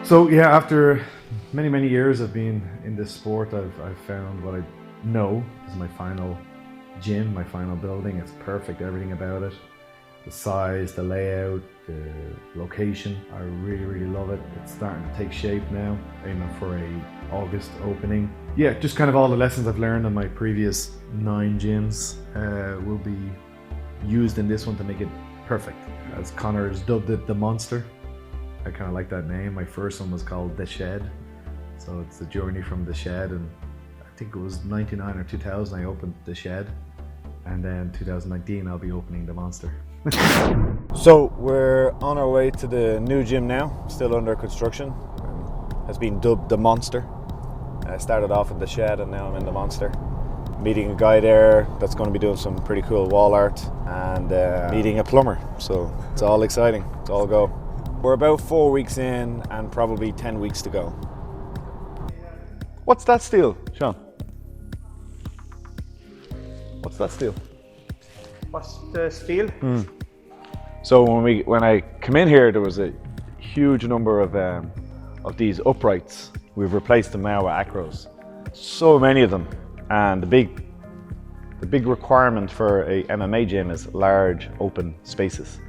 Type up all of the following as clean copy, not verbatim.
So yeah, after many years of being in this sport, I've found what I know is my final gym, my final building. It's perfect, everything about it. The size, the layout, the location. I really love it. It's starting to take shape now, aiming for a August opening. Yeah, just kind of all the lessons I've learned in my previous 9 gyms will be used in this one to make it perfect. As Conor has dubbed it, the Monster. I kind of like that name. My first one was called The Shed. So it's the journey from The Shed, and I think it was 99 or 2000 I opened The Shed. And then 2019 I'll be opening the Monster. So we're on our way to the new gym now, still under construction. Has been dubbed the Monster. I started off in The Shed and now I'm in the Monster. Meeting a guy there that's going to be doing some pretty cool wall art, and meeting a plumber. So it's all exciting, it's all go. We're about 4 weeks in and probably 10 weeks to go. What's that steel, Sean? What's that steel? What's the steel? So when I come in here, there was a huge number of these uprights. We've replaced them now with acros. So many of them, and the big requirement for a MMA gym is large open spaces.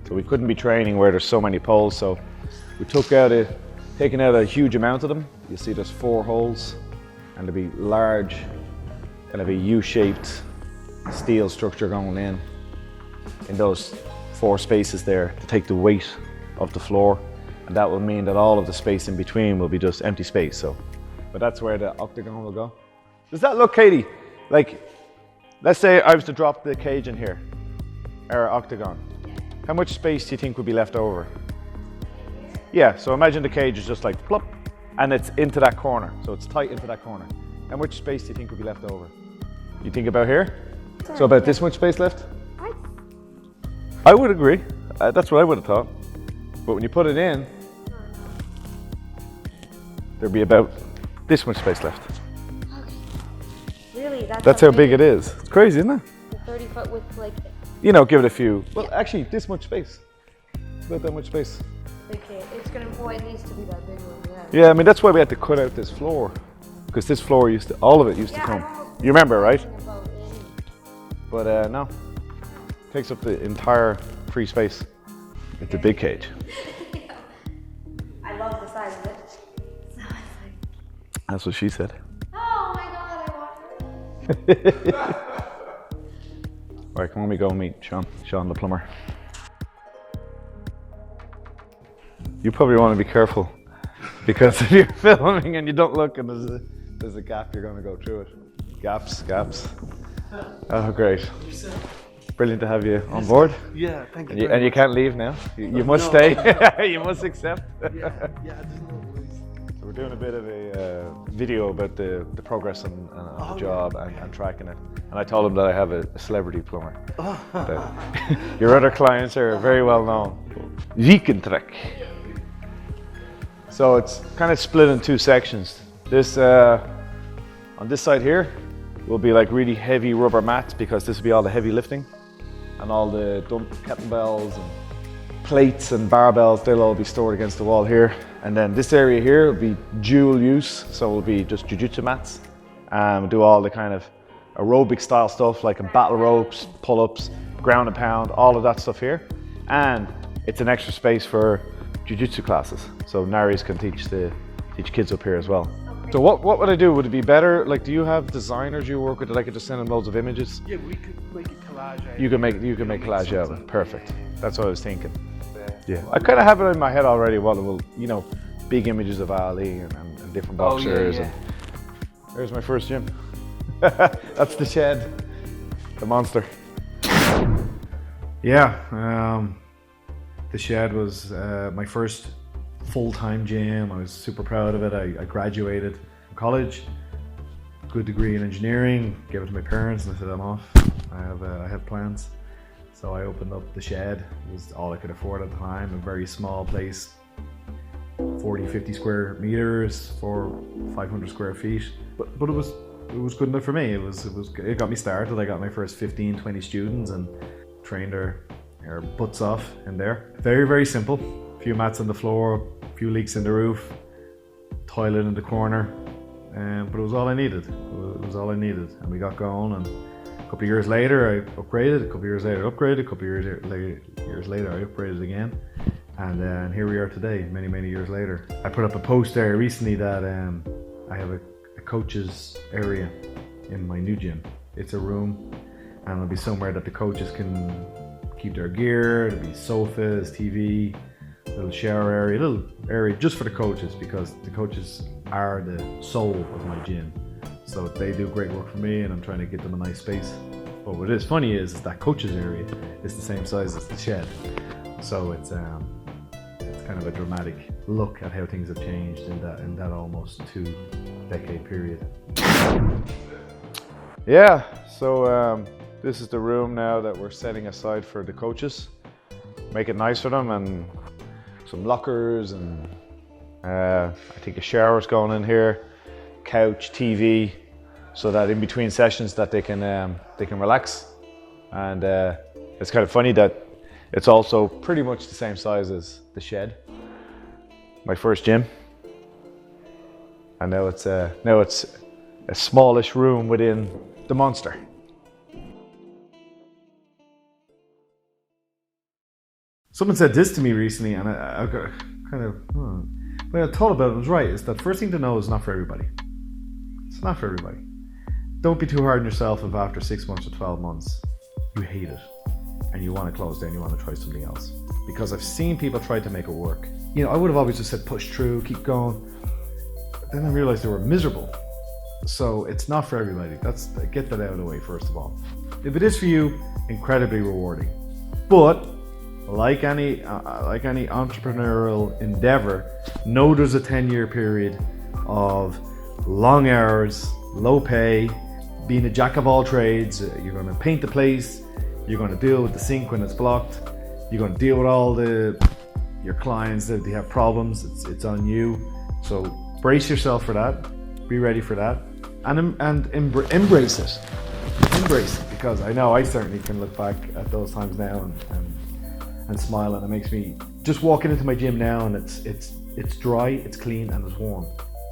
So we couldn't be training where there's so many poles. So we taken out a huge amount of them. You see there's 4 holes, and there'll be large, kind of a U-shaped steel structure going in those 4 spaces there to take the weight of the floor, and that will mean that all of the space in between will be just empty space. So, but that's where the octagon will go. Does that look, Katie, like, let's say I was to drop the cage in here, our octagon, how much space do you think would be left over? Yeah, so imagine the cage is just like plop, and it's into that corner, so it's tight into that corner. How much space do you think would be left over? You think about here? So about this much space left? I would agree. That's what I would have thought. But when you put it in, there'd be about this much space left. Okay. Really? That's how big it is. It's crazy, isn't it? The 30 foot with like... You know, give it a few. Well, actually, this much space. About that much space. Okay, it's gonna, boy, it needs to be that big one, Yeah, I mean, that's why we had to cut out this floor. Because this floor all of it used to come. You remember, right? But no, takes up the entire free space. It's a big cage. I love the size of it. So it's like... That's what she said. Oh my god, I want it. All right, come on, we go meet Sean the plumber. You probably want to be careful, because if you're filming and you don't look and there's a gap, you're going to go through it. Gaps. Oh, great. Brilliant to have you on board. Yeah, thank you. And you can't leave now. You must stay. You must accept. Yeah, there's no worries. So we're doing a bit of a video about the progress on the job and tracking it. And I told him that I have a celebrity plumber. Your other clients are very well known. Wiekentrek. So it's kind of split in 2 sections. This on this side here will be like really heavy rubber mats, because this will be all the heavy lifting, and all the dump kettlebells and plates and barbells, they'll all be stored against the wall here. And then this area here will be dual use, so it'll be just jiu-jitsu mats. Do all the kind of aerobic style stuff like battle ropes, pull-ups, ground and pound, all of that stuff here. And it's an extra space for jiu-jitsu classes, so Naris can teach kids up here as well. So what would I do? Would it be better, like, do you have designers you work with that I could just send them loads of images? Yeah, we could make a collage out. You can make collage out of it. Perfect. That's what I was thinking. Yeah. I kind of have it in my head already what it will, you know, big images of Ali and different boxers. And there's my first gym. That's the Shed, the Monster. Yeah, the Shed was my first full-time gym. I was super proud of it. I graduated from college, good degree in engineering, gave it to my parents and I said, I'm off. I have plans. So I opened up the Shed. It was all I could afford at the time, a very small place, 40-50 square meters for 500 square feet. But it was good enough for me. It got me started. I got my first 15-20 students and trained their butts off in there. Very, very simple. A few mats on the floor, few leaks in the roof, toilet in the corner, but it was all I needed. It was all I needed, and we got going. And a couple of years later, I upgraded. A couple of years later, I upgraded. A couple of years later, I upgraded again. And here we are today, many, many years later. I put up a post there recently that I have a coach's area in my new gym. It's a room, and it'll be somewhere that the coaches can keep their gear. There'll be sofas, TV, little shower area, little area just for the coaches, because the coaches are the soul of my gym. So they do great work for me, and I'm trying to get them a nice space. But what is funny is that coaches area is the same size as the shed. So it's kind of a dramatic look at how things have changed in that almost 2-decade period. Yeah, so this is the room now that we're setting aside for the coaches. Make it nice for them, and some lockers, and I think a shower's going in here, couch, TV, so that in between sessions that they can relax. And it's kind of funny that it's also pretty much the same size as the shed, my first gym, and now it's a smallish room within the monster. Someone said this to me recently, and I got kind of, when I thought about it, was right. Is that first thing to know is not for everybody. It's not for everybody. Don't be too hard on yourself if after 6 months or 12 months you hate it and you want to close down, you want to try something else. Because I've seen people try to make it work. You know, I would have always just said push through, keep going. But then I realized they were miserable. So it's not for everybody. Get that out of the way first of all. If it is for you, incredibly rewarding. But like any entrepreneurial endeavor, know there's a 10-year period of long hours, low pay, being a jack of all trades. You're going to paint the place, you're going to deal with the sink when it's blocked, you're going to deal with all your clients that they have problems. It's on you. So brace yourself for that, be ready for that, and embrace it. Embrace it, because I know I certainly can look back at those times now and smile, and it makes me just walking into my gym now, and it's dry, it's clean, and it's warm.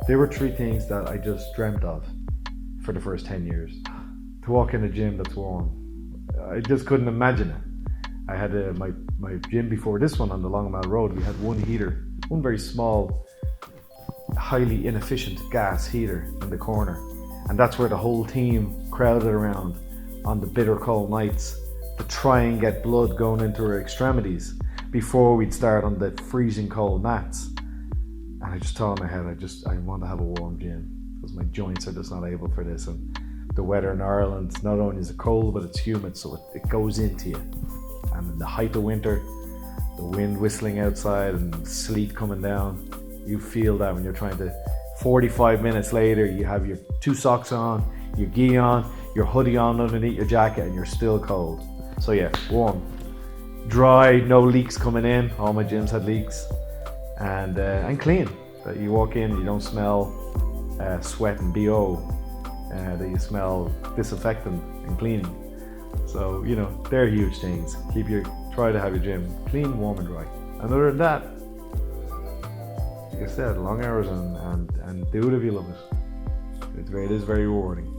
There were 3 things that I just dreamt of for the first 10 years. To walk in a gym that's warm. I just couldn't imagine it. I had my gym before this one on the Long Mile Road. We had one heater, one very small, highly inefficient gas heater in the corner, and that's where the whole team crowded around on the bitter cold nights to try and get blood going into our extremities before we'd start on the freezing cold mats. And I just thought in my head, I want to have a warm gym, because my joints are just not able for this. And the weather in Ireland, not only is it cold, but it's humid, so it goes into you. And in the height of winter, the wind whistling outside and sleet coming down, you feel that when you're trying to, 45 minutes later, you have your 2 socks on, your gi on, your hoodie on underneath your jacket, and you're still cold. So yeah, warm. Dry, no leaks coming in. All my gyms had leaks. And clean. That you walk in, you don't smell sweat and BO. That you smell disinfectant and cleaning. So, you know, they're huge things. Try to have your gym clean, warm, and dry. And other than that, like I said, long hours and do it if you love it. It is very rewarding.